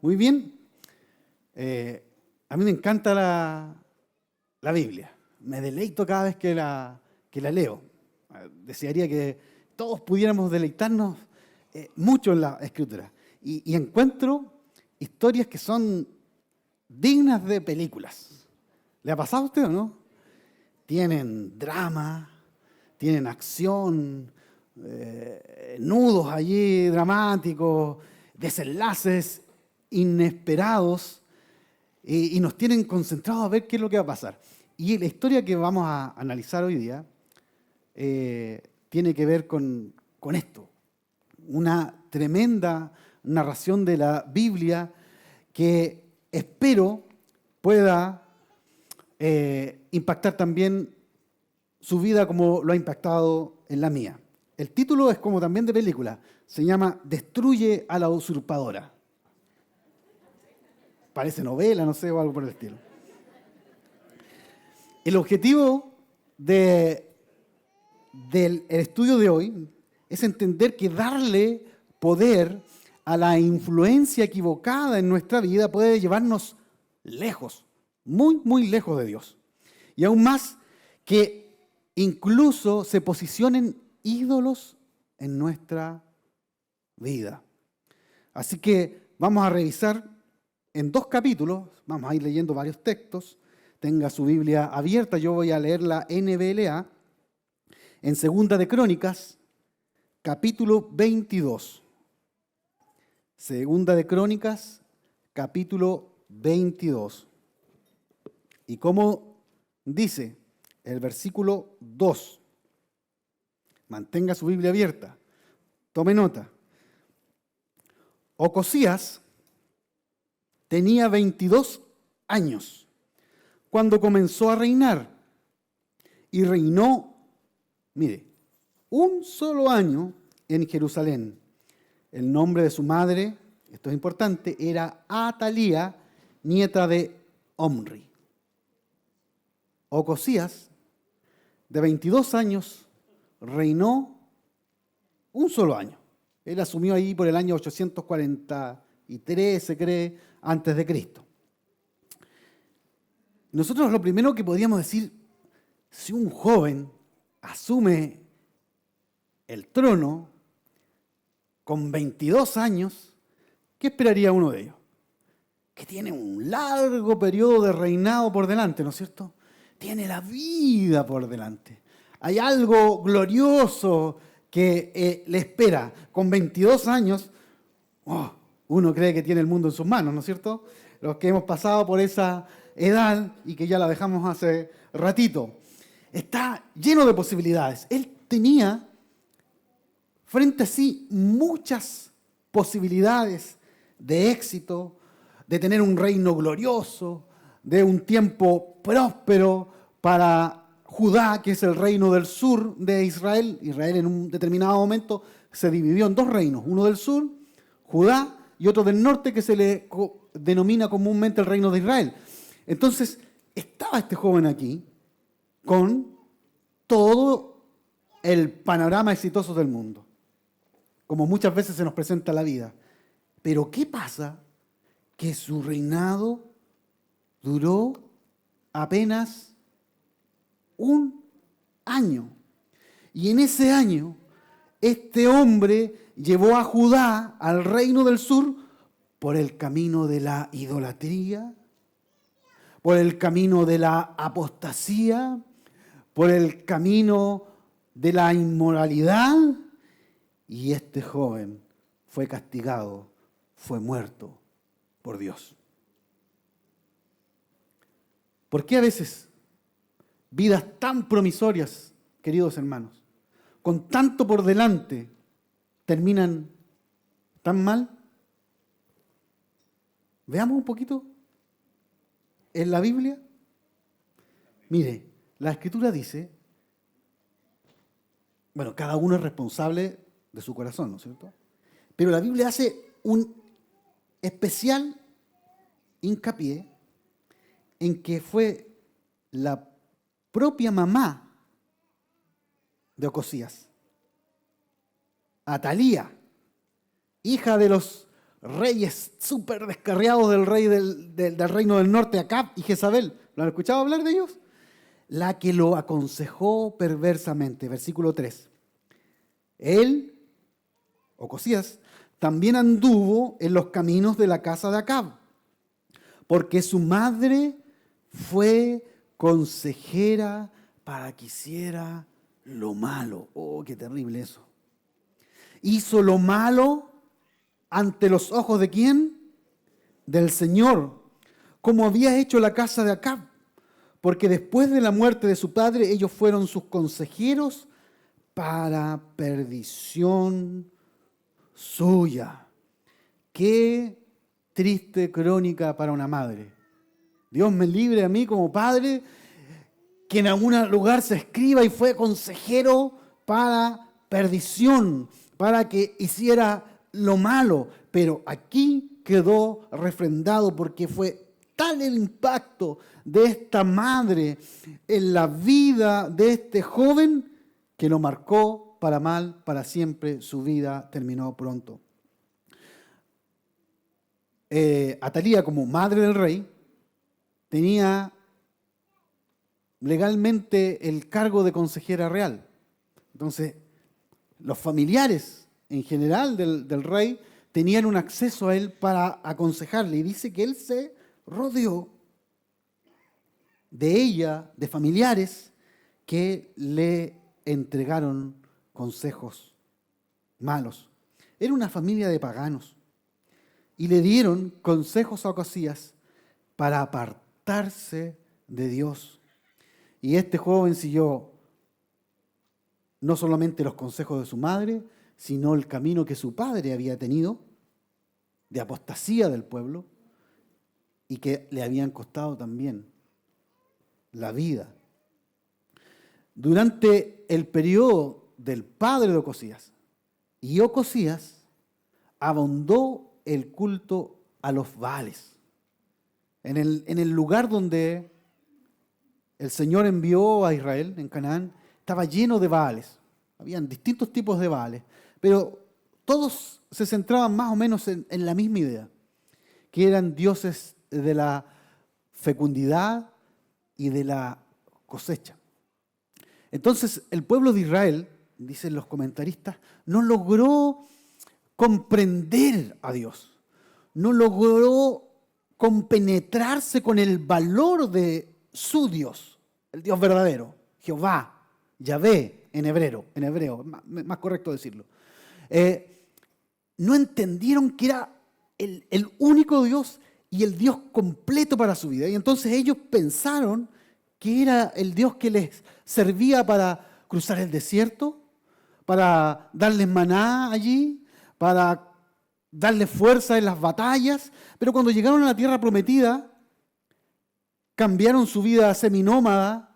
Muy bien. A mí me encanta la Biblia. Me deleito cada vez que la leo. Desearía que todos pudiéramos deleitarnos mucho en la Escritura. Y encuentro historias que son dignas de películas. ¿Le ha pasado a usted o no? Tienen drama, tienen acción, nudos allí dramáticos, desenlaces inesperados y nos tienen concentrados a ver qué es lo que va a pasar. Y la historia que vamos a analizar hoy día tiene que ver con esto, una tremenda narración de la Biblia que espero pueda impactar también su vida como lo ha impactado en la mía. El título es como también de película, se llama Destruye a la usurpadora. Parece novela, no sé, o algo por el estilo. El objetivo del estudio de hoy es entender que darle poder a la influencia equivocada en nuestra vida puede llevarnos lejos, muy, muy lejos de Dios. Y aún más, que incluso se posicionen ídolos en nuestra vida. Así que vamos a revisar en 2 capítulos, vamos a ir leyendo varios textos. Tenga su Biblia abierta, yo voy a leer la NBLA en Segunda de Crónicas, capítulo 22. Segunda de Crónicas, capítulo 22. Y como dice el versículo 2, mantenga su Biblia abierta, tome nota. Ocosías tenía 22 años cuando comenzó a reinar y reinó, mire, un solo año en Jerusalén. El nombre de su madre, esto es importante, era Atalía, nieta de Omri. Ocosías, de 22 años, reinó un solo año. Él asumió ahí por el año 843, se cree, antes de Cristo. Nosotros lo primero que podríamos decir, si un joven asume el trono con 22 años, ¿qué esperaría uno de ellos? Que tiene un largo periodo de reinado por delante, ¿no es cierto? Tiene la vida por delante. Hay algo glorioso que le espera. Con 22 años, uno cree que tiene el mundo en sus manos, ¿no es cierto? Los que hemos pasado por esa edad y que ya la dejamos hace ratito. Está lleno de posibilidades. Él tenía frente a sí muchas posibilidades de éxito, de tener un reino glorioso, de un tiempo próspero para Judá, que es el reino del sur de Israel. Israel en un determinado momento se dividió en 2 reinos, uno del sur, Judá, y otro del norte, que se le denomina comúnmente el reino de Israel. Entonces, estaba este joven aquí con todo el panorama exitoso del mundo, como muchas veces se nos presenta la vida. Pero ¿qué pasa? Que su reinado duró apenas un año. Y en ese año, este hombre llevó a Judá, al reino del sur, por el camino de la idolatría, por el camino de la apostasía, por el camino de la inmoralidad. Y este joven fue castigado, fue muerto por Dios. ¿Por qué a veces vidas tan promisorias, queridos hermanos, con tanto por delante, terminan tan mal? Veamos un poquito en la Biblia. Mire, la Escritura dice, bueno, cada uno es responsable de su corazón, ¿no es cierto? Pero la Biblia hace un especial hincapié en que fue la propia mamá de Ocosías, Atalía, hija de los reyes súper descarriados del rey del reino del norte, Acab y Jezabel. ¿Lo han escuchado hablar de ellos? La que lo aconsejó perversamente. Versículo 3. Él, Ocosías, también anduvo en los caminos de la casa de Acab, porque su madre fue consejera para que hiciera lo malo. Oh, qué terrible eso. Hizo lo malo ante los ojos ¿de quién? Del Señor, como había hecho la casa de Acab, porque después de la muerte de su padre, ellos fueron sus consejeros para perdición suya. Qué triste crónica para una madre. Dios me libre a mí como padre que en algún lugar se escriba y fue consejero para perdición, para que hiciera lo malo. Pero aquí quedó refrendado porque fue tal el impacto de esta madre en la vida de este joven que lo marcó para mal, para siempre. Su vida terminó pronto. Atalía, como madre del rey, tenía legalmente el cargo de consejera real. Entonces, los familiares en general del rey tenían un acceso a él para aconsejarle. Y dice que él se rodeó de ella, de familiares que le entregaron consejos malos. Era una familia de paganos. Y le dieron consejos a Ocosías para apartarse de Dios. Y este joven siguió no solamente los consejos de su madre, sino el camino que su padre había tenido de apostasía del pueblo y que le habían costado también la vida. Durante el periodo del padre de Ocosías y Ocosías abundó el culto a los Baales. En el lugar donde el Señor envió a Israel, en Canaán, estaba lleno de Baales. Habían distintos tipos de Baales, pero todos se centraban más o menos en la misma idea, que eran dioses de la fecundidad y de la cosecha. Entonces, el pueblo de Israel, dicen los comentaristas, no logró comprender a Dios, no logró compenetrarse con el valor de su Dios, el Dios verdadero, Jehová, Yahvé en hebreo, más correcto decirlo. No entendieron que era el único Dios y el Dios completo para su vida. Y entonces ellos pensaron que era el Dios que les servía para cruzar el desierto, para darles maná allí, para darles fuerza en las batallas. Pero cuando llegaron a la tierra prometida, cambiaron su vida seminómada,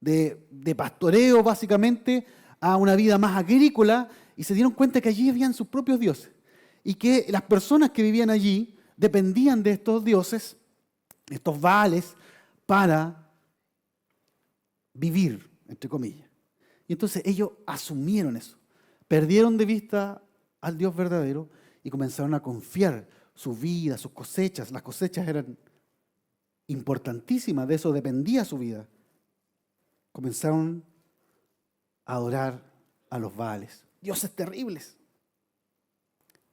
de pastoreo básicamente, a una vida más agrícola, y se dieron cuenta que allí habían sus propios dioses y que las personas que vivían allí dependían de estos dioses, estos Baales, para vivir, entre comillas. Y entonces ellos asumieron eso, perdieron de vista al Dios verdadero y comenzaron a confiar su vida, sus cosechas. Las cosechas eran importantísimas, de eso dependía su vida. Comenzaron a adorar a los Baales, dioses terribles.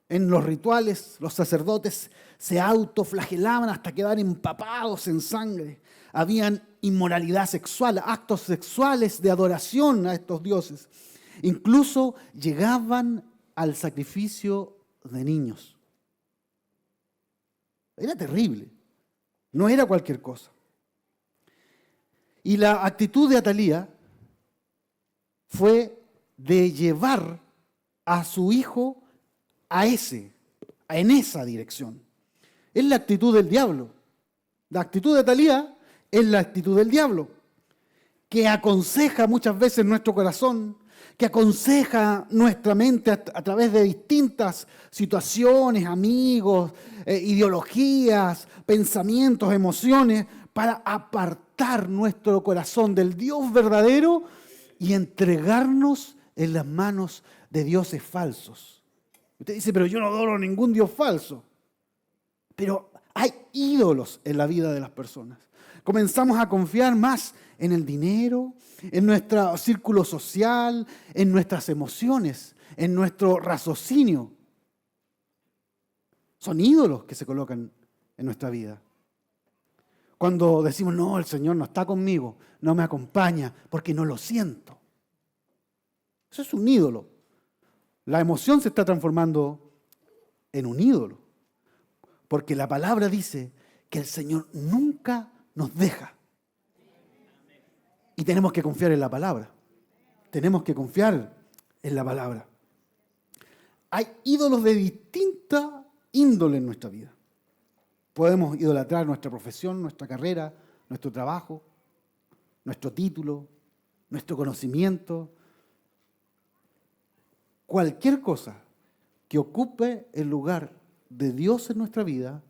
En los rituales, los sacerdotes se autoflagelaban hasta quedar empapados en sangre. Habían inmoralidad sexual, actos sexuales de adoración a estos dioses. Incluso llegaban al sacrificio de niños. Era terrible, no era cualquier cosa. Y la actitud de Atalía fue de llevar a su hijo en esa dirección. Es la actitud del diablo. La actitud de Atalía es la actitud del diablo, que aconseja muchas veces nuestro corazón, que aconseja nuestra mente a través de distintas situaciones, amigos, ideologías, pensamientos, emociones, para apartar nuestro corazón del Dios verdadero y entregarnos en las manos de dioses falsos. Usted dice, pero yo no adoro a ningún Dios falso. Pero hay ídolos en la vida de las personas. Comenzamos a confiar más en el dinero, en nuestro círculo social, en nuestras emociones, en nuestro raciocinio. Son ídolos que se colocan en nuestra vida. Cuando decimos, no, el Señor no está conmigo, no me acompaña, porque no lo siento. Eso es un ídolo. La emoción se está transformando en un ídolo. Porque la palabra dice que el Señor nunca nos deja. Y tenemos que confiar en la palabra. Tenemos que confiar en la palabra. Hay ídolos de distinta índole en nuestra vida. Podemos idolatrar nuestra profesión, nuestra carrera, nuestro trabajo, nuestro título, nuestro conocimiento. Cualquier cosa que ocupe el lugar de Dios en nuestra vida,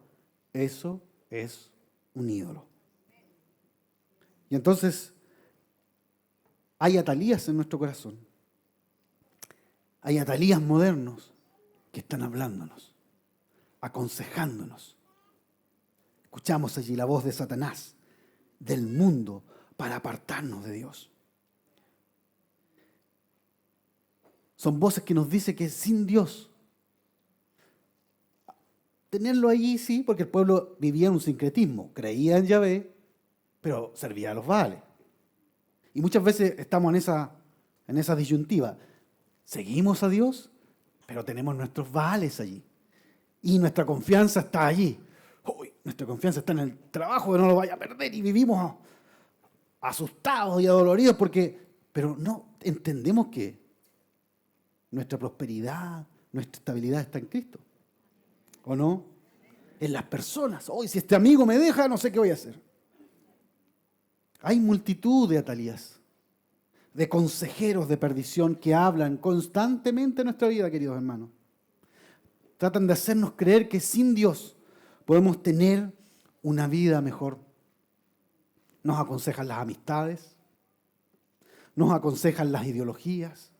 eso es un ídolo. Y entonces hay Atalías en nuestro corazón. Hay Atalías modernos que están hablándonos, aconsejándonos. Escuchamos allí la voz de Satanás, del mundo, para apartarnos de Dios. Son voces que nos dicen que sin Dios, tenerlo allí sí, porque el pueblo vivía en un sincretismo, creía en Yahvé, pero servía a los Baales. Y muchas veces estamos en esa disyuntiva. Seguimos a Dios, pero tenemos nuestros Baales allí. Y nuestra confianza está allí. Uy, nuestra confianza está en el trabajo, que no lo vaya a perder, y vivimos asustados y adoloridos pero no entendemos que nuestra prosperidad, nuestra estabilidad está en Cristo. ¿O no? En las personas. Hoy, si este amigo me deja, no sé qué voy a hacer. Hay multitud de Atalías, de consejeros de perdición que hablan constantemente en nuestra vida, queridos hermanos. Tratan de hacernos creer que sin Dios podemos tener una vida mejor. Nos aconsejan las amistades, nos aconsejan las ideologías,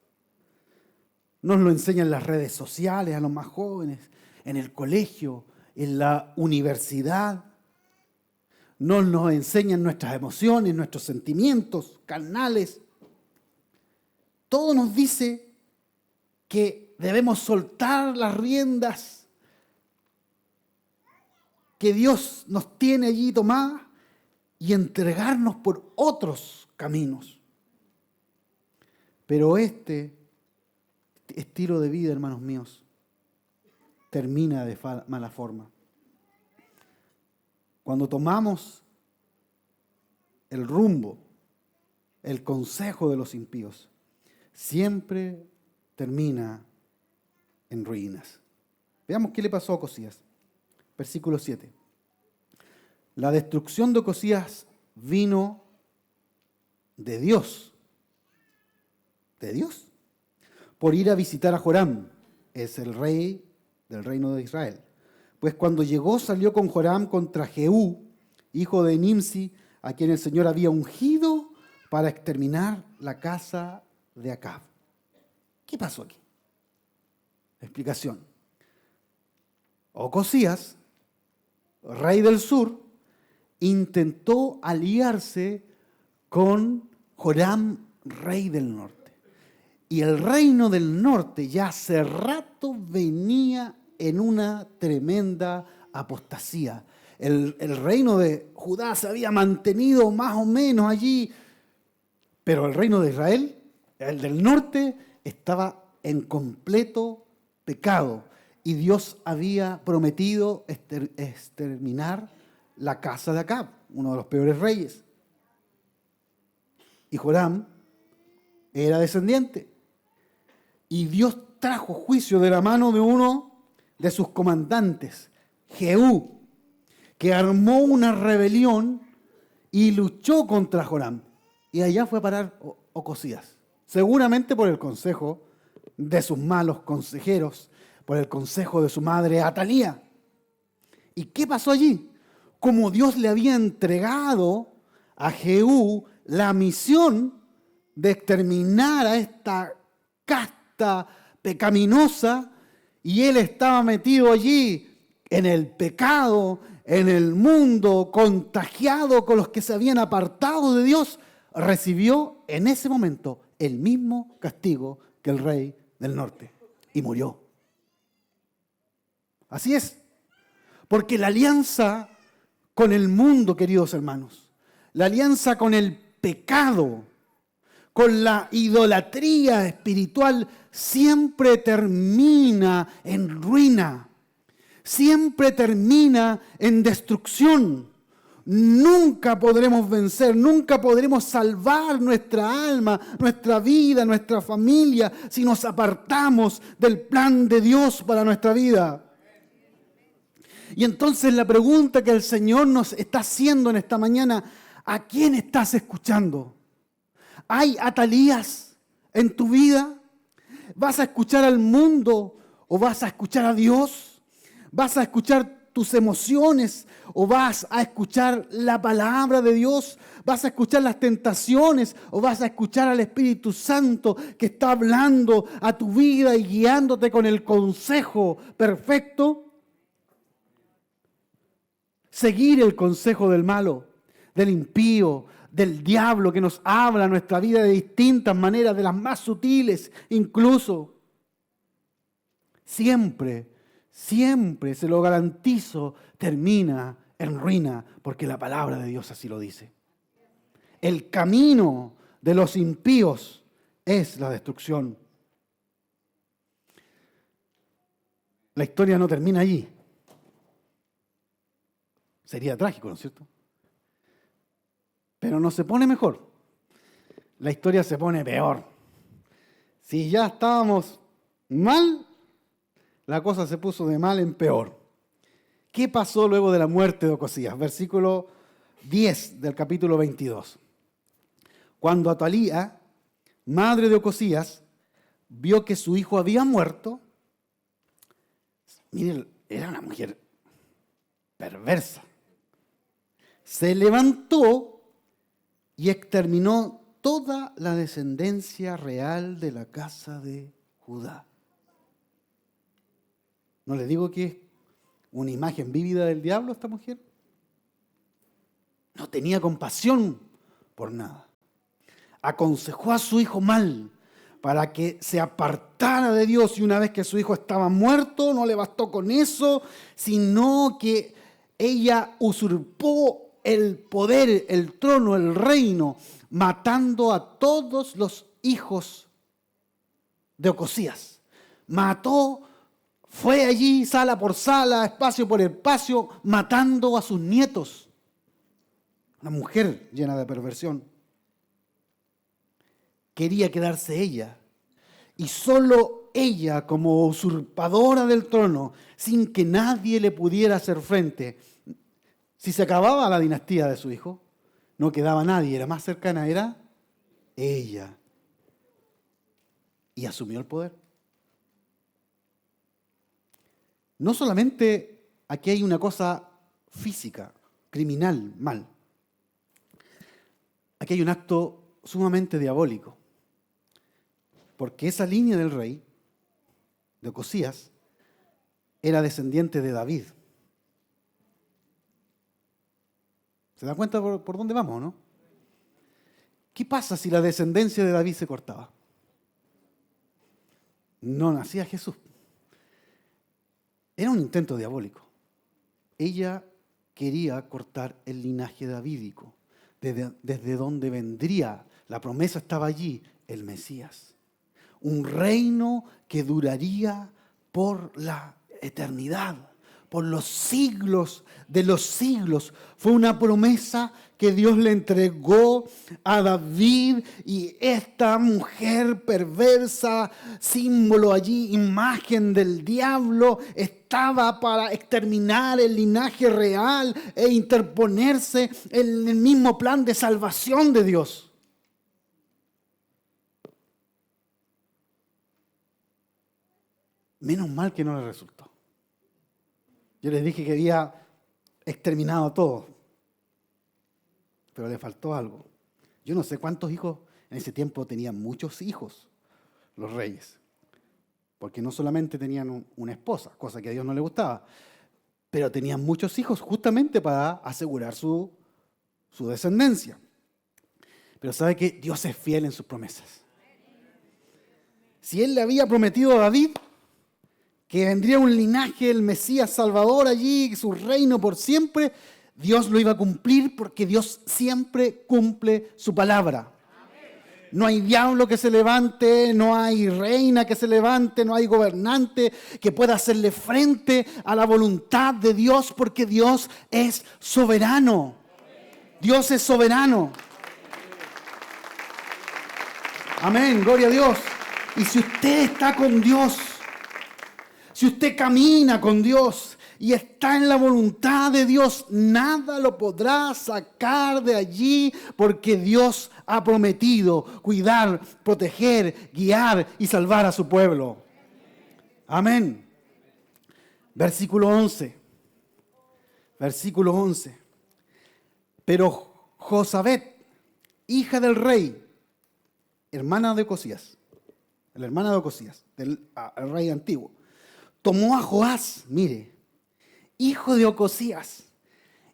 nos lo enseñan las redes sociales a los más jóvenes, en el colegio, en la universidad. Nos enseñan nuestras emociones, nuestros sentimientos carnales. Todo nos dice que debemos soltar las riendas que Dios nos tiene allí tomadas y entregarnos por otros caminos. Pero este estilo de vida, hermanos míos, termina de mala forma. Cuando tomamos el rumbo, el consejo de los impíos, siempre termina en ruinas. Veamos qué le pasó a Ocosías. Versículo 7. La destrucción de Ocosías vino de Dios. ¿De Dios? Por ir a visitar a Joram, es el rey del reino de Israel. Pues cuando llegó, salió con Joram contra Jehú, hijo de Nimsi, a quien el Señor había ungido para exterminar la casa de Acab. ¿Qué pasó aquí? Explicación. Ocosías, rey del sur, intentó aliarse con Joram, rey del norte. Y el reino del norte ya hace rato venía en una tremenda apostasía. El reino de Judá se había mantenido más o menos allí, pero el reino de Israel, el del norte, estaba en completo pecado. Y Dios había prometido exterminar la casa de Acab, uno de los peores reyes. Y Joram era descendiente. Y Dios trajo juicio de la mano de uno de sus comandantes, Jehú, que armó una rebelión y luchó contra Joram. Y allá fue a parar Ocosías, seguramente por el consejo de sus malos consejeros, por el consejo de su madre Atalía. ¿Y qué pasó allí? Como Dios le había entregado a Jehú la misión de exterminar a esta casta pecaminosa, y él estaba metido allí en el pecado, en el mundo, contagiado con los que se habían apartado de Dios, recibió en ese momento el mismo castigo que el rey del norte y murió. Así es, porque la alianza con el mundo, queridos hermanos, la alianza con el pecado, con la idolatría espiritual, siempre termina en ruina, siempre termina en destrucción. Nunca podremos vencer, nunca podremos salvar nuestra alma, nuestra vida, nuestra familia, si nos apartamos del plan de Dios para nuestra vida. Y entonces la pregunta que el Señor nos está haciendo en esta mañana, ¿a quién estás escuchando? ¿Hay Atalías en tu vida? ¿Vas a escuchar al mundo o vas a escuchar a Dios? ¿Vas a escuchar tus emociones o vas a escuchar la palabra de Dios? ¿Vas a escuchar las tentaciones o vas a escuchar al Espíritu Santo que está hablando a tu vida y guiándote con el consejo perfecto? Seguir el consejo del malo, del impío, del diablo que nos habla en nuestra vida de distintas maneras, de las más sutiles incluso. Siempre, se lo garantizo, termina en ruina, porque la palabra de Dios así lo dice. El camino de los impíos es la destrucción. La historia no termina allí. Sería trágico, ¿no es cierto? Pero no se pone mejor. La historia se pone peor. Si ya estábamos mal, la cosa se puso de mal en peor. ¿Qué pasó luego de la muerte de Ocosías? Versículo 10 del capítulo 22. Cuando Atalía, madre de Ocosías, vio que su hijo había muerto, miren, era una mujer perversa. Se levantó y exterminó toda la descendencia real de la casa de Judá. ¿No le digo que es una imagen vívida del diablo esta mujer? No tenía compasión por nada. Aconsejó a su hijo mal para que se apartara de Dios, y una vez que su hijo estaba muerto, no le bastó con eso, sino que ella usurpó el poder, el trono, el reino, matando a todos los hijos de Ocosías. Mató, fue allí sala por sala, espacio por espacio, matando a sus nietos. Una mujer llena de perversión. Quería quedarse ella, y solo ella, como usurpadora del trono, sin que nadie le pudiera hacer frente. Si se acababa la dinastía de su hijo, no quedaba nadie, era más cercana, era ella. Y asumió el poder. No solamente aquí hay una cosa física, criminal, mal. Aquí hay un acto sumamente diabólico. Porque esa línea del rey, de Ocosías, era descendiente de David. ¿Se da cuenta por dónde vamos, no? ¿Qué pasa si la descendencia de David se cortaba? No nacía Jesús. Era un intento diabólico. Ella quería cortar el linaje davídico, desde donde vendría, la promesa estaba allí, el Mesías. Un reino que duraría por la eternidad, por los siglos de los siglos. Fue una promesa que Dios le entregó a David, y esta mujer perversa, símbolo allí, imagen del diablo, estaba para exterminar el linaje real e interponerse en el mismo plan de salvación de Dios. Menos mal que no le resultó. Yo les dije que había exterminado todo, pero le faltó algo. Yo no sé cuántos hijos, en ese tiempo tenían muchos hijos los reyes. porque no solamente tenían una esposa, cosa que a Dios no le gustaba, pero tenían muchos hijos justamente para asegurar su descendencia. Pero sabe que Dios es fiel en sus promesas. Si Él le había prometido a David que vendría un linaje, el Mesías Salvador allí, su reino por siempre, Dios lo iba a cumplir porque Dios siempre cumple su palabra. No hay diablo que se levante, no hay reina que se levante, no hay gobernante que pueda hacerle frente a la voluntad de Dios porque Dios es soberano. Dios es soberano. Amén, gloria a Dios. Y si usted está con Dios, si usted camina con Dios y está en la voluntad de Dios, nada lo podrá sacar de allí porque Dios ha prometido cuidar, proteger, guiar y salvar a su pueblo. Amén. Versículo 11. Versículo 11. Pero Josabet, hija del rey, hermana de Ocosías, la hermana de Ocosías, del rey antiguo, tomó a Joás, mire, hijo de Ocosías,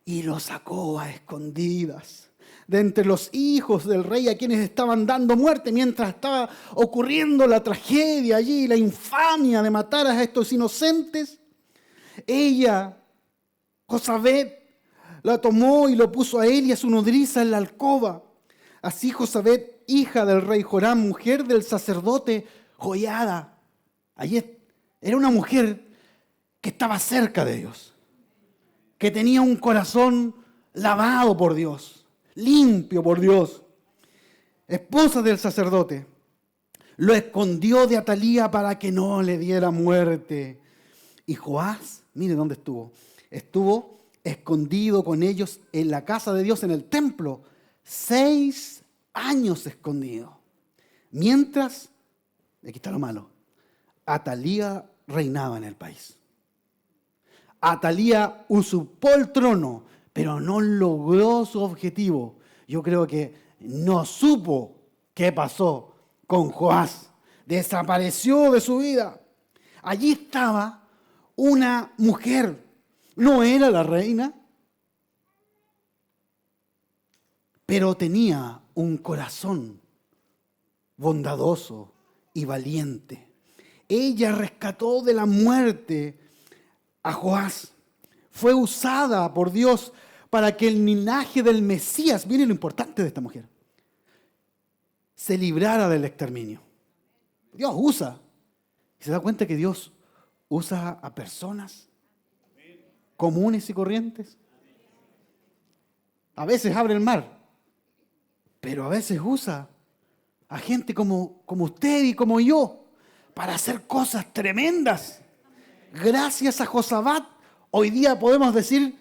y lo sacó a escondidas de entre los hijos del rey a quienes estaban dando muerte mientras estaba ocurriendo la tragedia allí, la infamia de matar a estos inocentes. Ella, Josabet, la tomó y lo puso a él y a su nodriza en la alcoba. Así Josabet, hija del rey Joram, mujer del sacerdote Joiada, allí era una mujer que estaba cerca de Dios, que tenía un corazón lavado por Dios, limpio por Dios, esposa del sacerdote, lo escondió de Atalía para que no le diera muerte. Y Joás, mire dónde estuvo, estuvo escondido con ellos en la casa de Dios, en el templo, 6 años escondido. Mientras, aquí está lo malo, Atalía reinaba en el país. Atalía usurpó el trono, pero no logró su objetivo. Yo creo que no supo qué pasó con Joás. Desapareció de su vida. Allí estaba una mujer. No era la reina, pero tenía un corazón bondadoso y valiente. Ella rescató de la muerte a Joás. Fue usada por Dios para que el linaje del Mesías, miren lo importante de esta mujer, se librara del exterminio. Dios usa. ¿Y se da cuenta que Dios usa a personas comunes y corrientes? A veces abre el mar, pero a veces usa a gente como usted y como yo para hacer cosas tremendas. Gracias a Josabet, hoy día podemos decir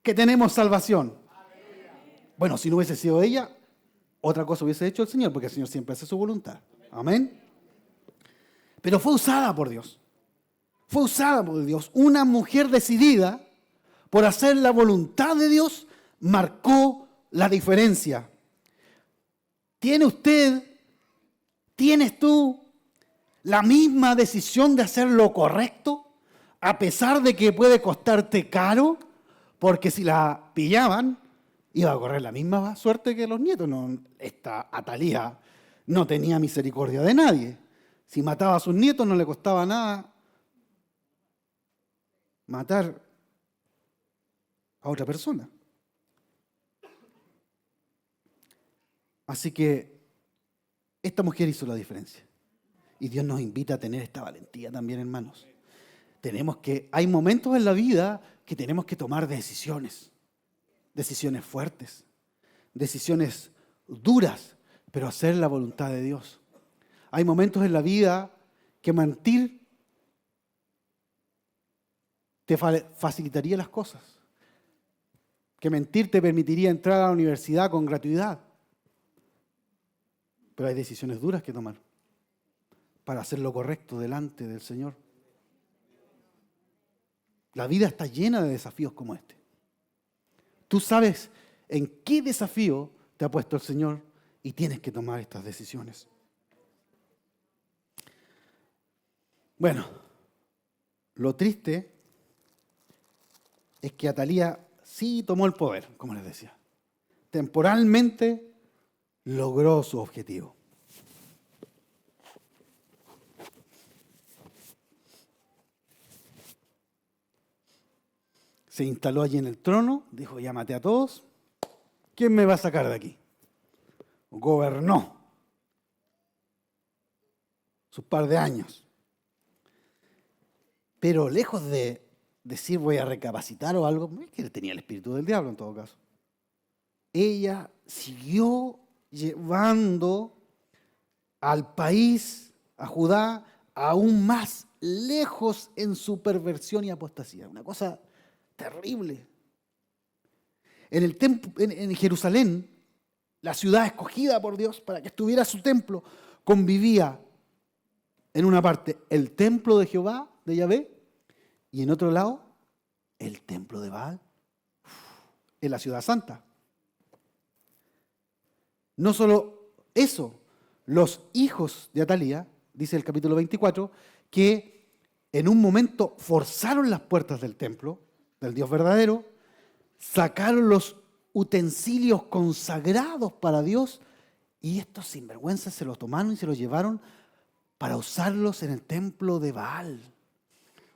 que tenemos salvación. Bueno, si no hubiese sido ella, otra cosa hubiese hecho el Señor, porque el Señor siempre hace su voluntad. Amén. Pero fue usada por Dios. Fue usada por Dios. Una mujer decidida por hacer la voluntad de Dios marcó la diferencia. ¿Tiene usted, tienes tú la misma decisión de hacer lo correcto, a pesar de que puede costarte caro? Porque si la pillaban, iba a correr la misma suerte que los nietos. No, esta Atalía no tenía misericordia de nadie. Si mataba a sus nietos no le costaba nada matar a otra persona. Así que esta mujer hizo la diferencia. Y Dios nos invita a tener esta valentía también, hermanos. Hay momentos en la vida que tenemos que tomar decisiones fuertes, decisiones duras, pero hacer la voluntad de Dios. Hay momentos en la vida que mentir te facilitaría las cosas, que mentir te permitiría entrar a la universidad con gratuidad, pero hay decisiones duras que tomar para hacer lo correcto delante del Señor. La vida está llena de desafíos como este. Tú sabes en qué desafío te ha puesto el Señor y tienes que tomar estas decisiones. Bueno, lo triste es que Atalía sí tomó el poder, como les decía. Temporalmente logró su objetivo. Se instaló allí en el trono, dijo, ya maté a todos, ¿quién me va a sacar de aquí? Gobernó sus par de años. Pero lejos de decir voy a recapacitar o algo, es que tenía el espíritu del diablo en todo caso. Ella siguió llevando al país, a Judá, aún más lejos en su perversión y apostasía. Una cosa terrible. En Jerusalén, la ciudad escogida por Dios para que estuviera su templo, convivía en una parte el templo de Jehová, de Yahvé, y en otro lado el templo de Baal, en la ciudad santa. No solo eso, los hijos de Atalía, dice el capítulo 24, que en un momento forzaron las puertas del templo, del Dios verdadero, sacaron los utensilios consagrados para Dios y estos sinvergüenzas se los tomaron y se los llevaron para usarlos en el templo de Baal.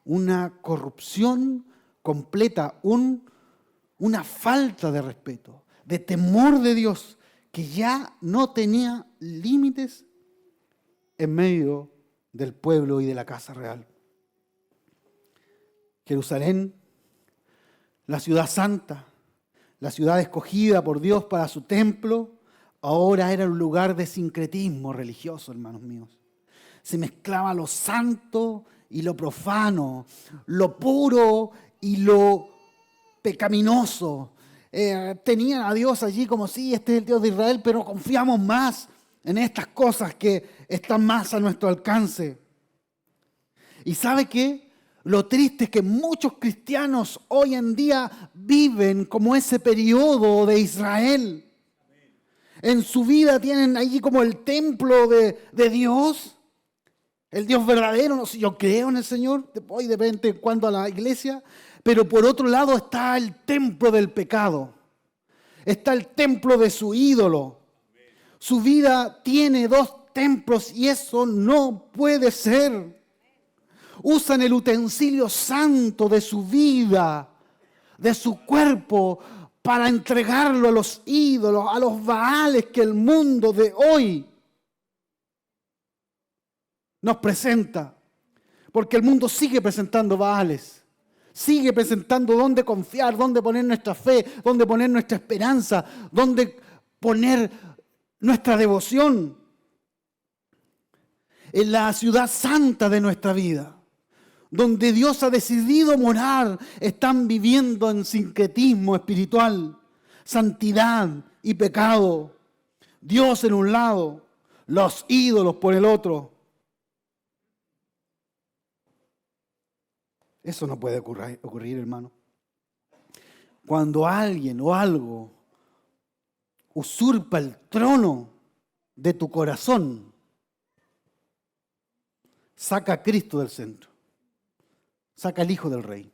Una corrupción completa, una falta de respeto, de temor de Dios, que ya no tenía límites en medio del pueblo y de la casa real. Jerusalén, la ciudad santa, la ciudad escogida por Dios para su templo, ahora era un lugar de sincretismo religioso, hermanos míos. Se mezclaba lo santo y lo profano, lo puro y lo pecaminoso. Tenían a Dios allí como sí, este es el Dios de Israel, pero confiamos más en estas cosas que están más a nuestro alcance. ¿Y sabe qué? Lo triste es que muchos cristianos hoy en día viven como ese periodo de Israel. En su vida tienen allí como el templo de Dios, el Dios verdadero. No sé, yo creo en el Señor, voy de vez en cuando a la iglesia, pero por otro lado está el templo del pecado. Está el templo de su ídolo. Su vida tiene dos templos y eso no puede ser. Usan el utensilio santo de su vida, de su cuerpo, para entregarlo a los ídolos, a los baales que el mundo de hoy nos presenta. Porque el mundo sigue presentando baales, sigue presentando dónde confiar, dónde poner nuestra fe, dónde poner nuestra esperanza, dónde poner nuestra devoción. En la ciudad santa de nuestra vida, donde Dios ha decidido morar, están viviendo en sincretismo espiritual, santidad y pecado. Dios en un lado, los ídolos por el otro. Eso no puede ocurrir, hermano. Cuando alguien o algo usurpa el trono de tu corazón, saca a Cristo del centro. Saca al Hijo del Rey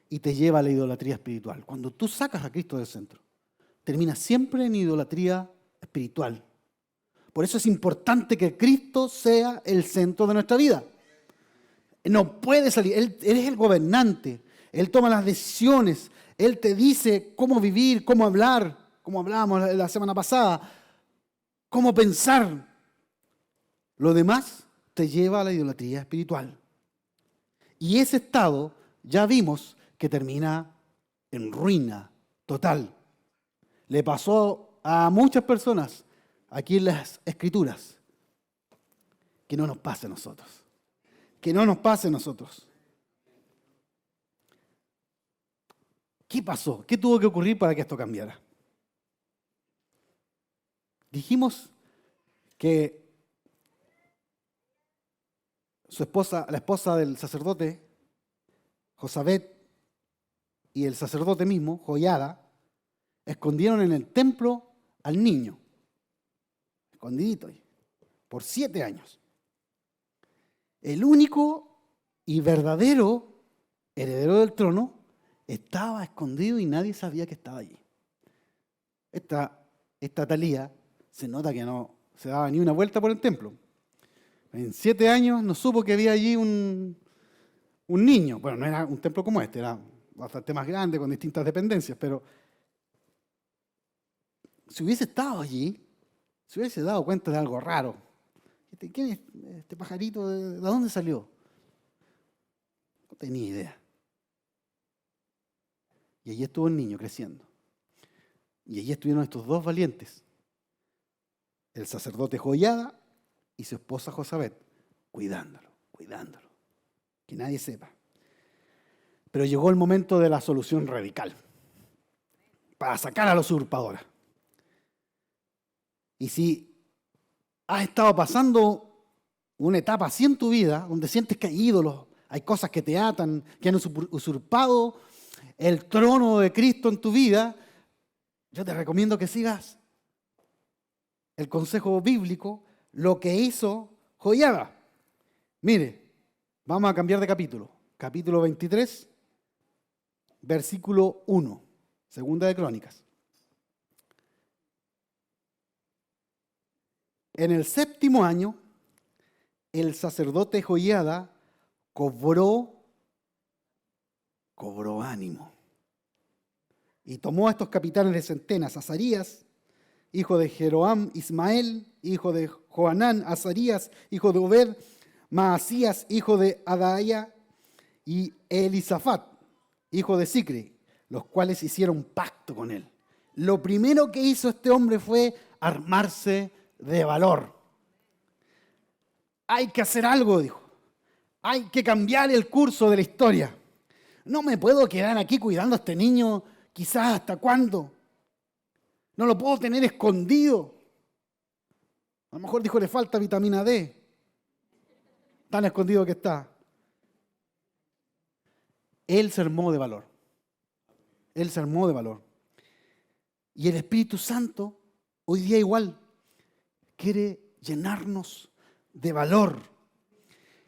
y te lleva a la idolatría espiritual. Cuando tú sacas a Cristo del centro, terminas siempre en idolatría espiritual. Por eso es importante que Cristo sea el centro de nuestra vida. No puede salir, Él es el gobernante, Él toma las decisiones, Él te dice cómo vivir, cómo hablar, como hablábamos la semana pasada, cómo pensar. Lo demás te lleva a la idolatría espiritual. Y ese estado ya vimos que termina en ruina total. Le pasó a muchas personas aquí en las Escrituras. Que no nos pase a nosotros. Que no nos pase a nosotros. ¿Qué pasó? ¿Qué tuvo que ocurrir para que esto cambiara? Dijimos que su esposa, la esposa del sacerdote, Josabet, y el sacerdote mismo, Joiada, escondieron en el templo al niño, escondidito ahí, por 7 años. El único y verdadero heredero del trono estaba escondido y nadie sabía que estaba allí. Esta Talía se nota que no se daba ni una vuelta por el templo. En 7 años no supo que había allí un niño. Bueno, no era un templo como este, era bastante más grande, con distintas dependencias, pero si hubiese estado allí, se hubiese dado cuenta de algo raro. ¿Quién es este pajarito? ¿De dónde salió? No tenía idea. Y allí estuvo el niño creciendo. Y allí estuvieron estos dos valientes, el sacerdote Joiada y su esposa Josabet, cuidándolo, que nadie sepa. Pero llegó el momento de la solución radical, para sacar a la usurpadora. Y si has estado pasando una etapa así en tu vida, donde sientes que hay ídolos, hay cosas que te atan, que han usurpado el trono de Cristo en tu vida, yo te recomiendo que sigas el consejo bíblico, lo que hizo Joiada. Mire, vamos a cambiar de capítulo. Capítulo 23, versículo 1, Segunda de Crónicas. En el 7º año, el sacerdote Joiada cobró ánimo. Y tomó a estos capitanes de centenas, Azarías, hijo de Jeroam, Ismael, hijo de Johanán, Azarías, hijo de Obed, Maasías, hijo de Adaía, y Elisafat, hijo de Sicri, los cuales hicieron pacto con él. Lo primero que hizo este hombre fue armarse de valor. Hay que hacer algo, dijo. Hay que cambiar el curso de la historia. No me puedo quedar aquí cuidando a este niño, quizás hasta cuándo. No lo puedo tener escondido. A lo mejor dijo, le falta vitamina D. Tan escondido que está. Él se armó de valor. Y el Espíritu Santo, hoy día igual, quiere llenarnos de valor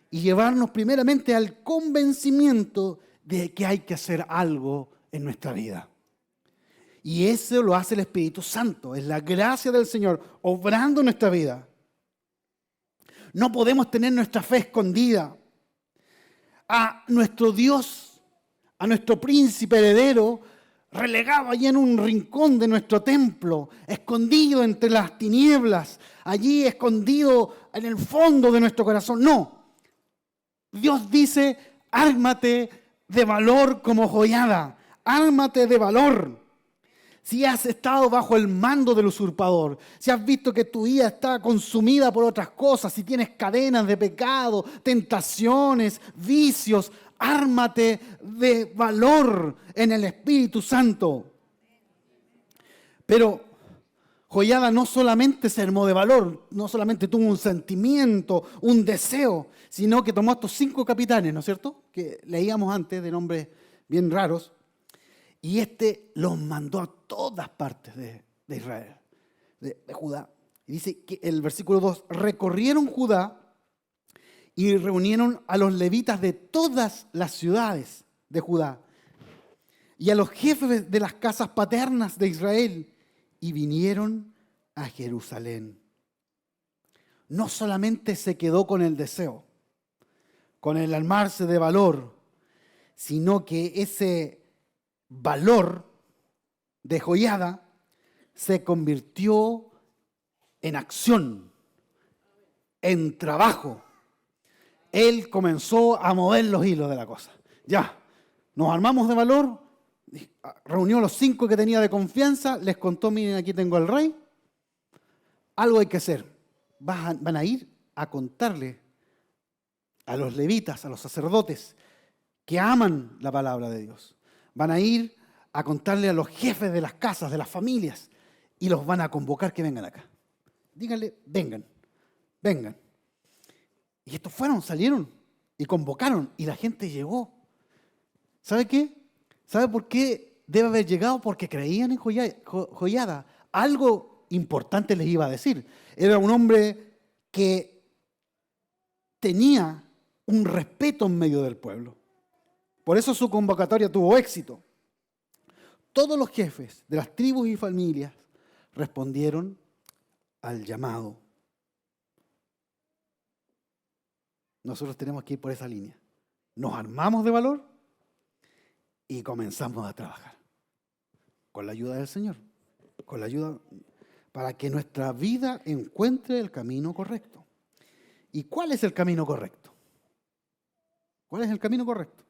y llevarnos primeramente al convencimiento de que hay que hacer algo en nuestra vida. Y eso lo hace el Espíritu Santo, es la gracia del Señor obrando en nuestra vida. No podemos tener nuestra fe escondida. A nuestro Dios, a nuestro príncipe heredero, relegado allí en un rincón de nuestro templo, escondido entre las tinieblas, allí escondido en el fondo de nuestro corazón. No. Dios dice, ármate de valor como Joiada, ármate de valor. Si has estado bajo el mando del usurpador, si has visto que tu vida está consumida por otras cosas, si tienes cadenas de pecado, tentaciones, vicios, ármate de valor en el Espíritu Santo. Pero Joiada no solamente se armó de valor, no solamente tuvo un sentimiento, un deseo, sino que tomó a estos 5 capitanes, ¿no es cierto?, que leíamos antes, de nombres bien raros, y los mandó a todas partes de Israel, de Judá. Y dice que el versículo 2, recorrieron Judá y reunieron a los levitas de todas las ciudades de Judá y a los jefes de las casas paternas de Israel y vinieron a Jerusalén. No solamente se quedó con el deseo, con el armarse de valor, sino que ese valor de Joiada se convirtió en acción, en trabajo. Él comenzó a mover los hilos de la cosa. Ya, nos armamos de valor, reunió a los 5 que tenía de confianza, les contó, miren, aquí tengo al rey, algo hay que hacer. Van a ir a contarle a los levitas, a los sacerdotes que aman la palabra de Dios. Van a ir a contarle a los jefes de las casas, de las familias, y los van a convocar que vengan acá. Díganle, vengan. Y estos salieron y convocaron, y la gente llegó. ¿Sabe qué? ¿Sabe por qué debe haber llegado? Porque creían en Joiada. Algo importante les iba a decir. Era un hombre que tenía un respeto en medio del pueblo. Por eso su convocatoria tuvo éxito. Todos los jefes de las tribus y familias respondieron al llamado. Nosotros tenemos que ir por esa línea. Nos armamos de valor y comenzamos a trabajar. Con la ayuda del Señor. Con la ayuda para que nuestra vida encuentre el camino correcto. ¿Y cuál es el camino correcto? ¿Cuál es el camino correcto?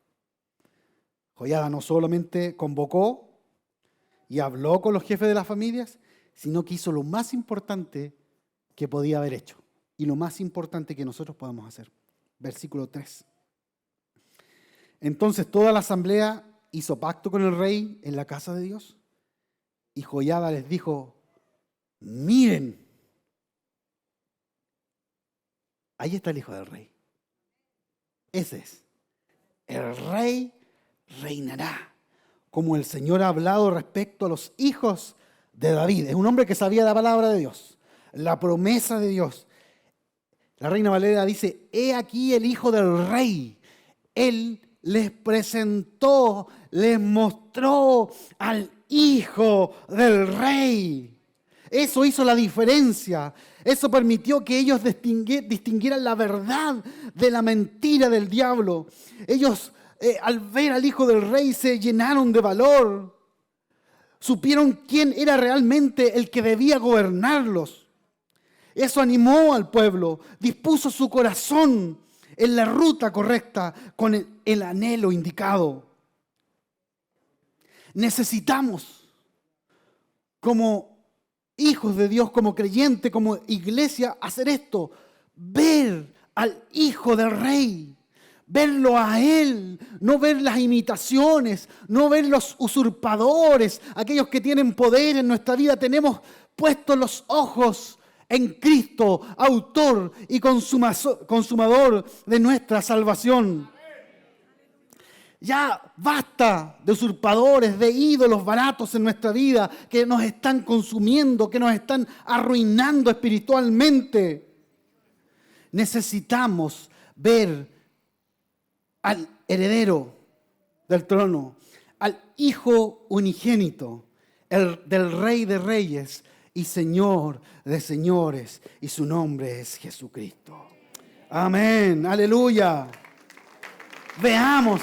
Joiada no solamente convocó y habló con los jefes de las familias, sino que hizo lo más importante que podía haber hecho y lo más importante que nosotros podamos hacer. Versículo 3. Entonces toda la asamblea hizo pacto con el rey en la casa de Dios y Joiada les dijo, miren, ahí está el hijo del rey. Ese es. El rey reinará, como el Señor ha hablado respecto a los hijos de David. Es un hombre que sabía la palabra de Dios, la promesa de Dios. La Reina Valera dice, he aquí el hijo del rey. Él les presentó, les mostró al hijo del rey. Eso hizo la diferencia. Eso permitió que ellos distinguieran la verdad de la mentira del diablo. Ellos, al ver al hijo del rey, se llenaron de valor. Supieron quién era realmente el que debía gobernarlos. Eso animó al pueblo, dispuso su corazón en la ruta correcta con el anhelo indicado. Necesitamos, como hijos de Dios, como creyentes, como iglesia, hacer esto. Ver al Hijo del Rey. Verlo a Él. No ver las imitaciones. No ver los usurpadores. Aquellos que tienen poder en nuestra vida. Tenemos puestos los ojos en Cristo, autor y consumador de nuestra salvación. Ya basta de usurpadores, de ídolos baratos en nuestra vida que nos están consumiendo, que nos están arruinando espiritualmente. Necesitamos ver al heredero del trono, al Hijo unigénito, del Rey de Reyes y Señor de señores, y su nombre es Jesucristo. Amén, aleluya. Veamos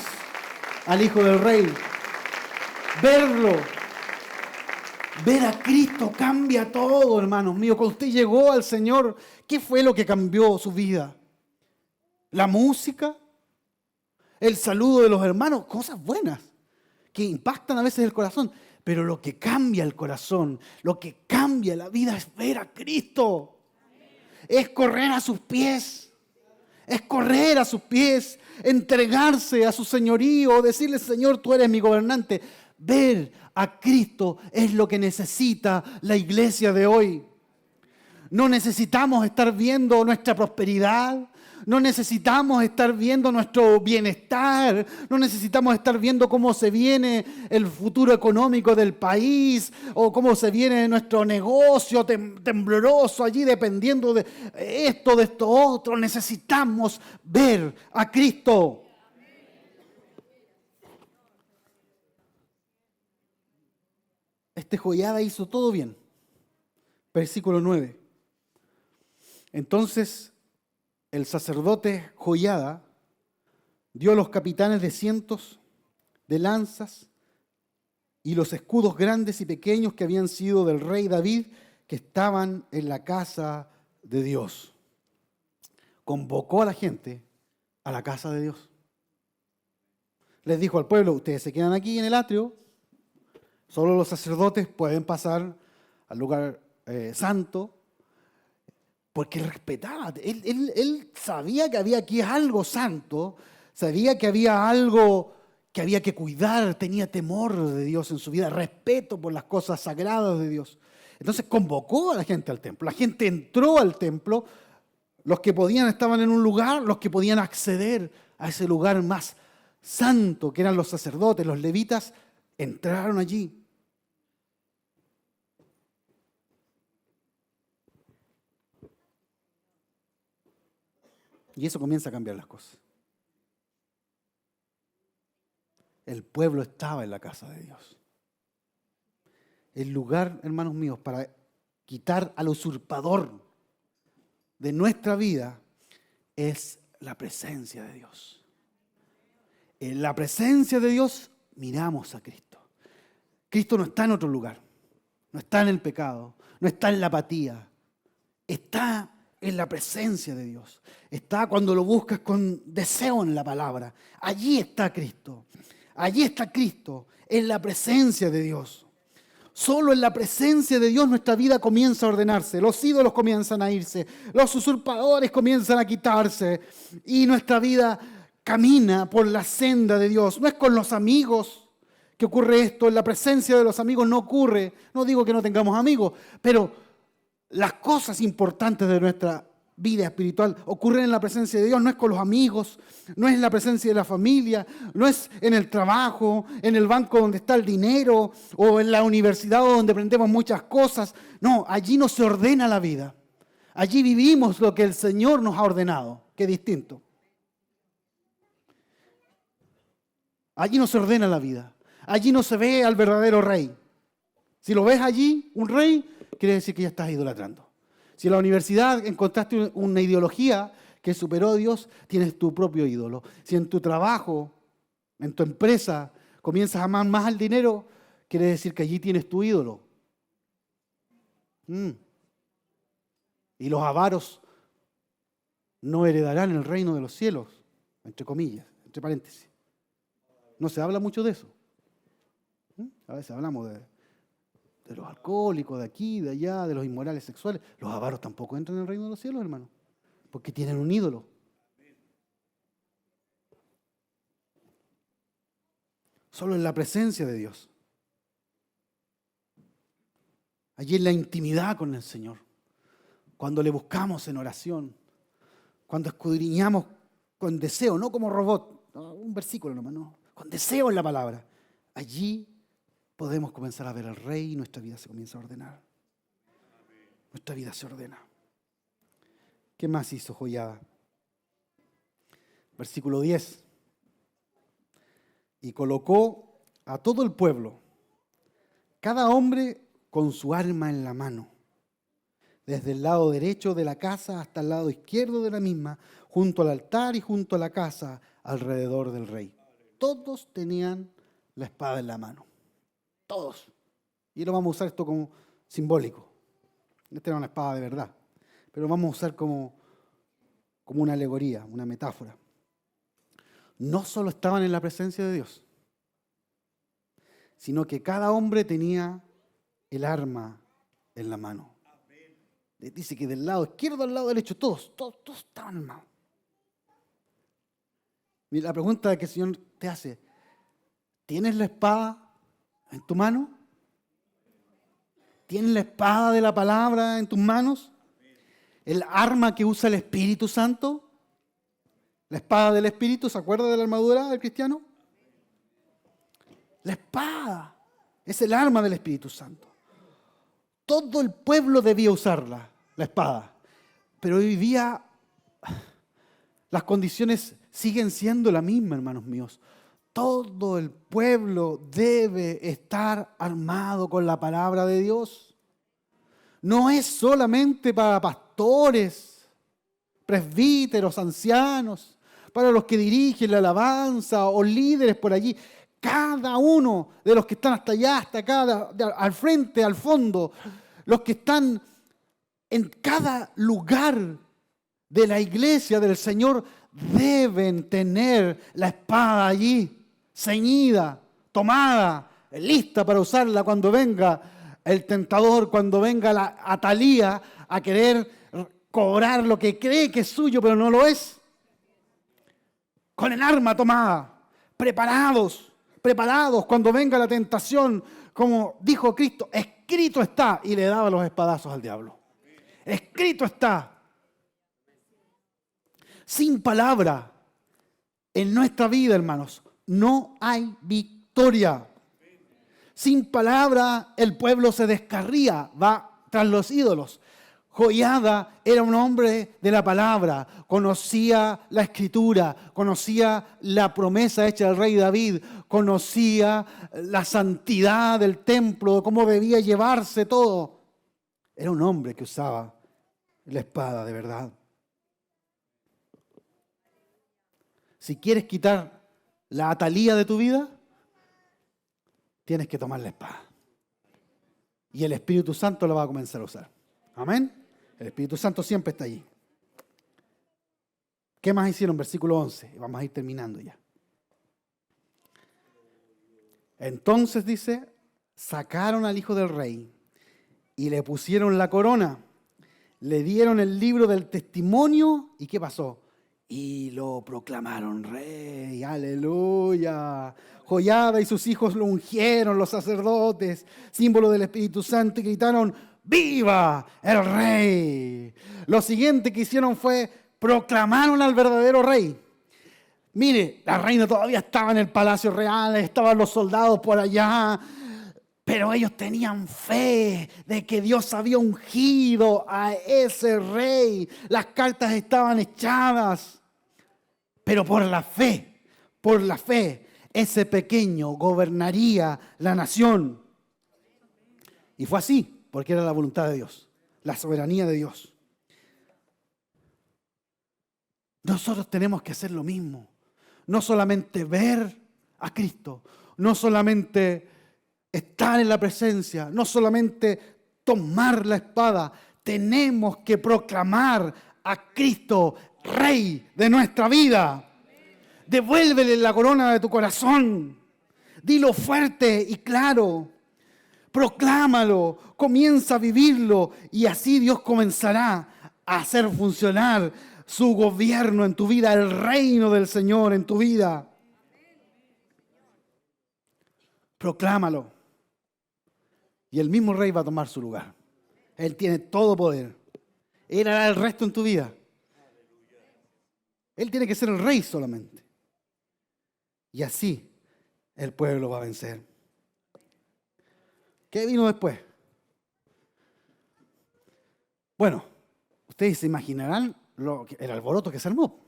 al Hijo del Rey. Verlo. Ver a Cristo cambia todo, hermanos míos. Cuando usted llegó al Señor, ¿qué fue lo que cambió su vida? ¿La música? ¿El saludo de los hermanos? Cosas buenas que impactan a veces el corazón. Pero lo que cambia el corazón, lo que cambia la vida es ver a Cristo. Es correr a sus pies. Es correr a sus pies, entregarse a su señorío, decirle, Señor, tú eres mi gobernante. Ver a Cristo es lo que necesita la iglesia de hoy. No necesitamos estar viendo nuestra prosperidad. No necesitamos estar viendo nuestro bienestar. No necesitamos estar viendo cómo se viene el futuro económico del país o cómo se viene nuestro negocio tembloroso allí dependiendo de esto otro. Necesitamos ver a Cristo. Joiada hizo todo bien. Versículo 9. Entonces el sacerdote Joiada dio a los capitanes de cientos de lanzas y los escudos grandes y pequeños que habían sido del rey David, que estaban en la casa de Dios. Convocó a la gente a la casa de Dios. Les dijo al pueblo, ustedes se quedan aquí en el atrio, solo los sacerdotes pueden pasar al lugar santo, porque él respetaba, él sabía que había aquí algo santo, sabía que había algo que había que cuidar, tenía temor de Dios en su vida, respeto por las cosas sagradas de Dios. Entonces convocó a la gente al templo, la gente entró al templo, los que podían estaban en un lugar, los que podían acceder a ese lugar más santo, que eran los sacerdotes, los levitas, entraron allí. Y eso comienza a cambiar las cosas. el pueblo estaba en la casa de Dios. El lugar, hermanos míos, para quitar al usurpador de nuestra vida es la presencia de Dios. En la presencia de Dios miramos a Cristo. Cristo no está en otro lugar, no está en el pecado, no está en la apatía, está en la presencia de Dios. Está cuando lo buscas con deseo en la palabra. Allí está Cristo. Allí está Cristo, en la presencia de Dios. Solo en la presencia de Dios nuestra vida comienza a ordenarse. Los ídolos comienzan a irse. Los usurpadores comienzan a quitarse. Y nuestra vida camina por la senda de Dios. No es con los amigos que ocurre esto. En la presencia de los amigos no ocurre. No digo que no tengamos amigos, pero las cosas importantes de nuestra vida espiritual ocurren en la presencia de Dios. No es con los amigos, no es en la presencia de la familia, no es en el trabajo, en el banco donde está el dinero o en la universidad donde aprendemos muchas cosas. No, allí no se ordena la vida. Allí vivimos lo que el Señor nos ha ordenado. Qué distinto. Allí no se ordena la vida. Allí no se ve al verdadero rey. Si lo ves allí, un rey, quiere decir que ya estás idolatrando. Si en la universidad encontraste una ideología que superó a Dios, tienes tu propio ídolo. Si en tu trabajo, en tu empresa, comienzas a amar más al dinero, quiere decir que allí tienes tu ídolo. Y los avaros no heredarán el reino de los cielos, entre comillas, entre paréntesis. No se habla mucho de eso. A veces hablamos de los alcohólicos, de aquí, de allá, de los inmorales sexuales. Los avaros tampoco entran en el reino de los cielos, hermano, porque tienen un ídolo. Solo en la presencia de Dios. Allí en la intimidad con el Señor. Cuando le buscamos en oración. Cuando escudriñamos con deseo, no como robot. No, un versículo nomás, no. Con deseo en la palabra. Allí podemos comenzar a ver al Rey y nuestra vida se comienza a ordenar. Nuestra vida se ordena. ¿Qué más hizo Joiada? Versículo 10. Y colocó a todo el pueblo, cada hombre con su arma en la mano, desde el lado derecho de la casa hasta el lado izquierdo de la misma, junto al altar y junto a la casa, alrededor del rey. Todos tenían la espada en la mano. Todos. Y ahora vamos a usar esto como simbólico. Esta era una espada de verdad. Pero vamos a usar como una alegoría, una metáfora. No solo estaban en la presencia de Dios, sino que cada hombre tenía el arma en la mano. Dice que del lado izquierdo al lado derecho, todos estaban armados. Mira, la pregunta que el Señor te hace, ¿tienes la espada en tu mano? ¿Tienes la espada de la palabra en tus manos? ¿El arma que usa el Espíritu Santo? ¿La espada del Espíritu? ¿Se acuerda de la armadura del cristiano? La espada es el arma del Espíritu Santo. Todo el pueblo debía usarla, la espada. Pero hoy día las condiciones siguen siendo la misma, hermanos míos. Todo el pueblo debe estar armado con la palabra de Dios. No es solamente para pastores, presbíteros, ancianos, para los que dirigen la alabanza o líderes por allí. Cada uno de los que están hasta allá, hasta acá, al frente, al fondo, los que están en cada lugar de la iglesia del Señor, deben tener la espada allí, ceñida, tomada, lista para usarla cuando venga el tentador, cuando venga la Atalía a querer cobrar lo que cree que es suyo, pero no lo es. Con el arma tomada, preparados cuando venga la tentación, como dijo Cristo, escrito está, y le daba los espadazos al diablo. Escrito está. Sin palabra, en nuestra vida, hermanos, no hay victoria. Sin palabra, el pueblo se descarría, va tras los ídolos. Joiada era un hombre de la palabra, conocía la escritura, conocía la promesa hecha del rey David, conocía la santidad del templo, cómo debía llevarse todo. Era un hombre que usaba la espada de verdad. Si quieres quitar la atalía de tu vida, tienes que tomar la espada. Y el Espíritu Santo la va a comenzar a usar. Amén. El Espíritu Santo siempre está allí. ¿Qué más hicieron? Versículo 11. Vamos a ir terminando ya. Entonces dice, sacaron al hijo del rey y le pusieron la corona. Le dieron el libro del testimonio. ¿Y qué pasó? Y lo proclamaron rey. Aleluya. Joiada y sus hijos lo ungieron, los sacerdotes, símbolo del Espíritu Santo, y gritaron, ¡viva el rey! Lo siguiente que hicieron fue, proclamaron al verdadero rey. Mire, la reina todavía estaba en el palacio real, estaban los soldados por allá, pero ellos tenían fe de que Dios había ungido a ese rey. Las cartas estaban echadas, pero por la fe, ese pequeño gobernaría la nación. Y fue así, porque era la voluntad de Dios, la soberanía de Dios. Nosotros tenemos que hacer lo mismo. No solamente ver a Cristo, no solamente estar en la presencia, no solamente tomar la espada. Tenemos que proclamar a Cristo Rey de nuestra vida. Devuélvele la corona de tu corazón. Dilo fuerte y claro. Proclámalo, comienza a vivirlo y así Dios comenzará a hacer funcionar su gobierno en tu vida, el reino del Señor en tu vida. Proclámalo. Y el mismo rey va a tomar su lugar. Él tiene todo poder. Él hará el resto en tu vida. Él tiene que ser el rey solamente. Y así el pueblo va a vencer. ¿Qué vino después? Bueno, ustedes se imaginarán el alboroto que se armó.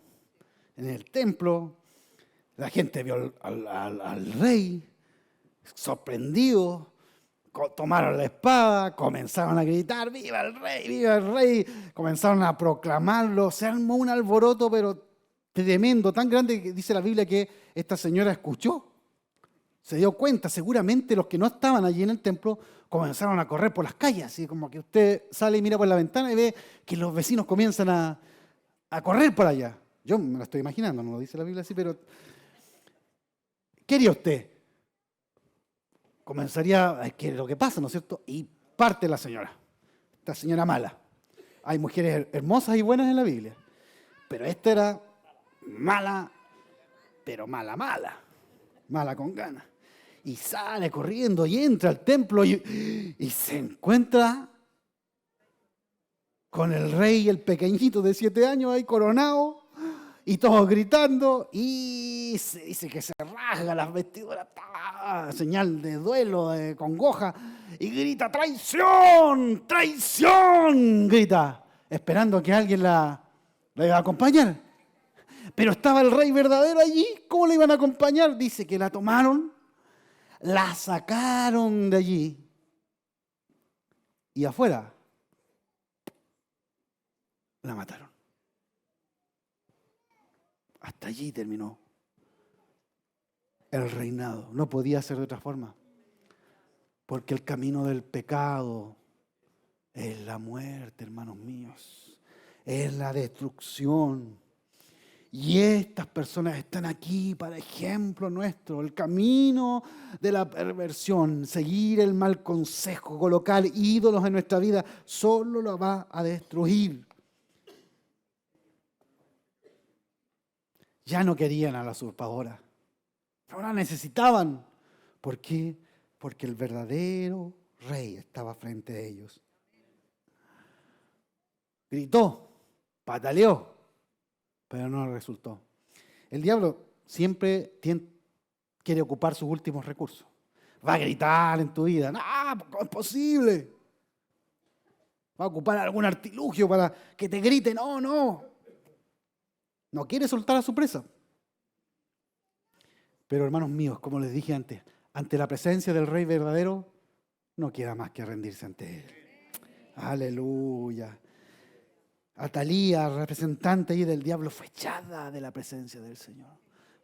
En el templo, la gente vio al rey, sorprendido, tomaron la espada, comenzaron a gritar, ¡viva el rey, viva el rey! Comenzaron a proclamarlo, se armó un alboroto, pero tremendo, tan grande que dice la Biblia que esta señora escuchó. Se dio cuenta, seguramente los que no estaban allí en el templo comenzaron a correr por las calles, así como que usted sale y mira por la ventana y ve que los vecinos comienzan a correr por allá. Yo me lo estoy imaginando, no lo dice la Biblia así, pero ¿qué haría usted? Comenzaría, es que lo que pasa, ¿no es cierto? Y parte la señora, esta señora mala. Hay mujeres hermosas y buenas en la Biblia, pero esta era mala, pero mala con ganas. Y sale corriendo y entra al templo y se encuentra con el rey, el pequeñito de 7 años ahí coronado y todos gritando y se dice que se rasga las vestiduras, señal de duelo, de congoja, y grita traición, traición, grita, esperando que alguien la iba a acompañar. Pero estaba el rey verdadero allí, ¿cómo le iban a acompañar? Dice que la tomaron, la sacaron de allí y afuera la mataron. Hasta allí terminó el reinado. No podía ser de otra forma, porque el camino del pecado es la muerte, hermanos míos, es la destrucción. Y estas personas están aquí para ejemplo nuestro. El camino de la perversión, seguir el mal consejo, colocar ídolos en nuestra vida, solo lo va a destruir. Ya no querían a la usurpadora. No la necesitaban. ¿Por qué? Porque el verdadero rey estaba frente a ellos. Gritó, pataleó, pero no resultó. El diablo siempre quiere ocupar sus últimos recursos. Va a gritar en tu vida, ¡no, cómo es posible! Va a ocupar algún artilugio para que te grite, no, no. No quiere soltar a su presa. Pero hermanos míos, como les dije antes, ante la presencia del Rey verdadero, no queda más que rendirse ante Él. Aleluya. Atalía, representante ahí del diablo, fue echada de la presencia del Señor.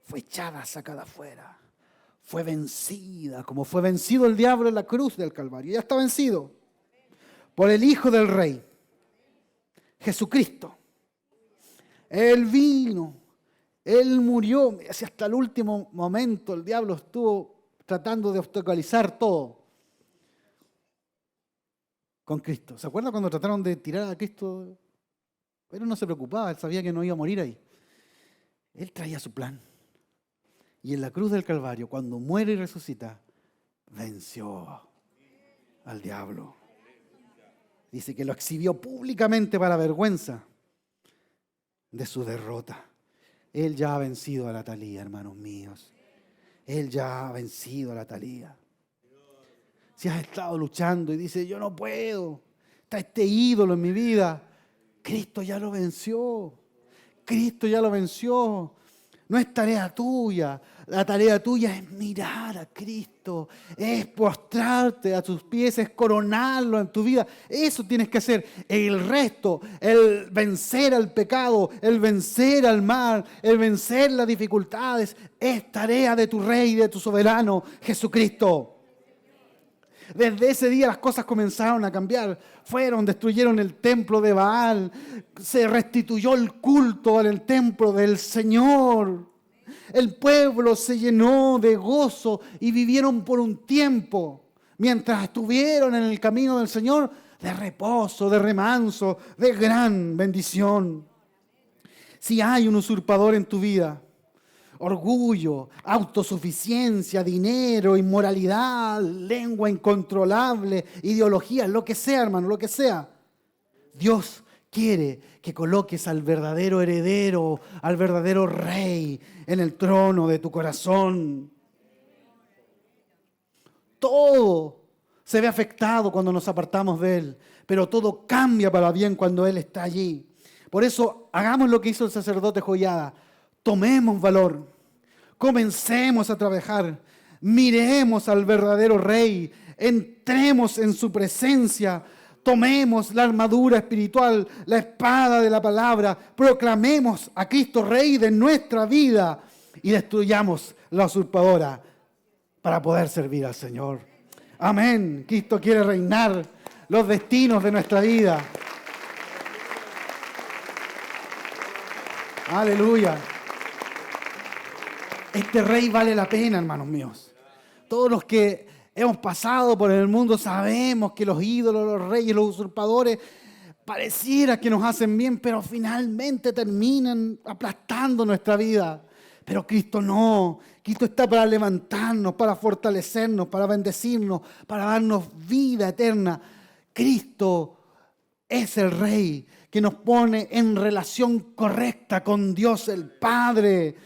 Fue echada, sacada afuera. Fue vencida, como fue vencido el diablo en la cruz del Calvario. Ya está vencido por el Hijo del Rey, Jesucristo. Él vino, Él murió. Hasta el último momento el diablo estuvo tratando de obstaculizar todo con Cristo. ¿Se acuerdan cuando trataron de tirar a Cristo? Pero no se preocupaba, él sabía que no iba a morir ahí. Él traía su plan. Y en la cruz del Calvario, cuando muere y resucita, venció al diablo. Dice que lo exhibió públicamente para vergüenza de su derrota. Él ya ha vencido a la Atalía, hermanos míos. Él ya ha vencido a la Atalía. Si has estado luchando y dices, yo no puedo, está este ídolo en mi vida, Cristo ya lo venció. Cristo ya lo venció. No es tarea tuya. La tarea tuya es mirar a Cristo, es postrarte a sus pies, es coronarlo en tu vida. Eso tienes que hacer. El resto, el vencer al pecado, el vencer al mal, el vencer las dificultades, es tarea de tu Rey, de tu soberano, Jesucristo. Desde ese día las cosas comenzaron a cambiar. Destruyeron el templo de Baal, se restituyó el culto en el templo del Señor. El pueblo se llenó de gozo y vivieron por un tiempo, mientras estuvieron en el camino del Señor, de reposo, de remanso, de gran bendición. Si hay un usurpador en tu vida, orgullo, autosuficiencia, dinero, inmoralidad, lengua incontrolable, ideología, lo que sea, hermano, lo que sea. Dios quiere que coloques al verdadero heredero, al verdadero rey en el trono de tu corazón. Todo se ve afectado cuando nos apartamos de Él, pero todo cambia para bien cuando Él está allí. Por eso, hagamos lo que hizo el sacerdote Joiada. Tomemos valor, comencemos a trabajar, miremos al verdadero Rey, entremos en su presencia, tomemos la armadura espiritual, la espada de la palabra, proclamemos a Cristo Rey de nuestra vida y destruyamos la usurpadora para poder servir al Señor. Amén. Cristo quiere reinar los destinos de nuestra vida. Aleluya. Este Rey vale la pena, hermanos míos. Todos los que hemos pasado por el mundo sabemos que los ídolos, los reyes, los usurpadores, pareciera que nos hacen bien, pero finalmente terminan aplastando nuestra vida. Pero Cristo no. Cristo está para levantarnos, para fortalecernos, para bendecirnos, para darnos vida eterna. Cristo es el Rey que nos pone en relación correcta con Dios el Padre.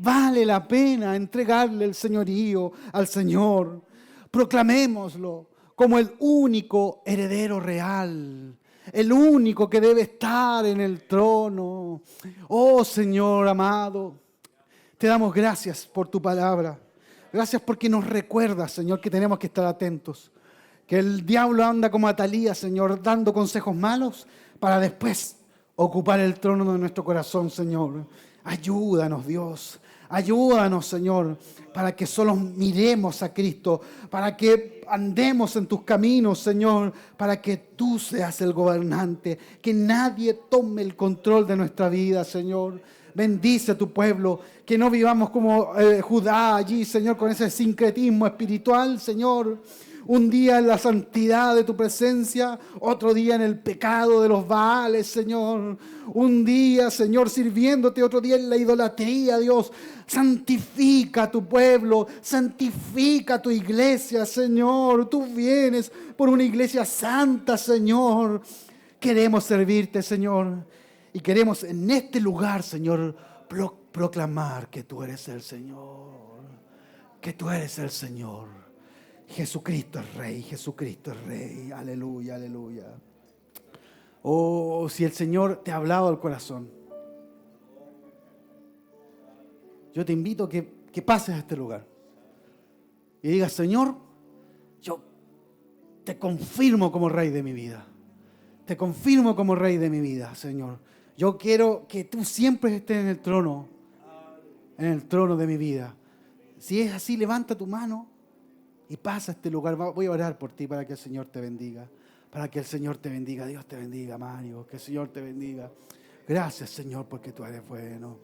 Vale la pena entregarle el señorío al Señor. Proclamémoslo como el único heredero real, el único que debe estar en el trono. Oh Señor amado, te damos gracias por tu palabra. Gracias porque nos recuerdas, Señor, que tenemos que estar atentos. Que el diablo anda como Atalía, Señor, dando consejos malos para después ocupar el trono de nuestro corazón, Señor. Ayúdanos, Dios. Ayúdanos, Señor, para que solo miremos a Cristo, para que andemos en tus caminos, Señor, para que tú seas el gobernante, que nadie tome el control de nuestra vida, Señor. Bendice a tu pueblo, que no vivamos como Judá allí, Señor, con ese sincretismo espiritual, Señor. Un día en la santidad de tu presencia, otro día en el pecado de los Baales, Señor. Un día, Señor, sirviéndote, otro día en la idolatría, Dios. Santifica a tu pueblo, santifica a tu iglesia, Señor. Tú vienes por una iglesia santa, Señor. Queremos servirte, Señor. Y queremos en este lugar, Señor, proclamar que tú eres el Señor. Que tú eres el Señor. Jesucristo es Rey, Jesucristo es Rey. Aleluya, aleluya. o si el Señor te ha hablado al corazón. Yo te invito a que pases a este lugar y digas, Señor, yo te confirmo como Rey de mi vida. Te confirmo como Rey de mi vida, Señor. Yo quiero que tú siempre estés en el trono de mi vida. Si es así, levanta tu mano y pasa a este lugar. Voy a orar por ti para que el Señor te bendiga. Para que el Señor te bendiga. Dios te bendiga, Mario. Que el Señor te bendiga. Gracias, Señor, porque tú eres bueno.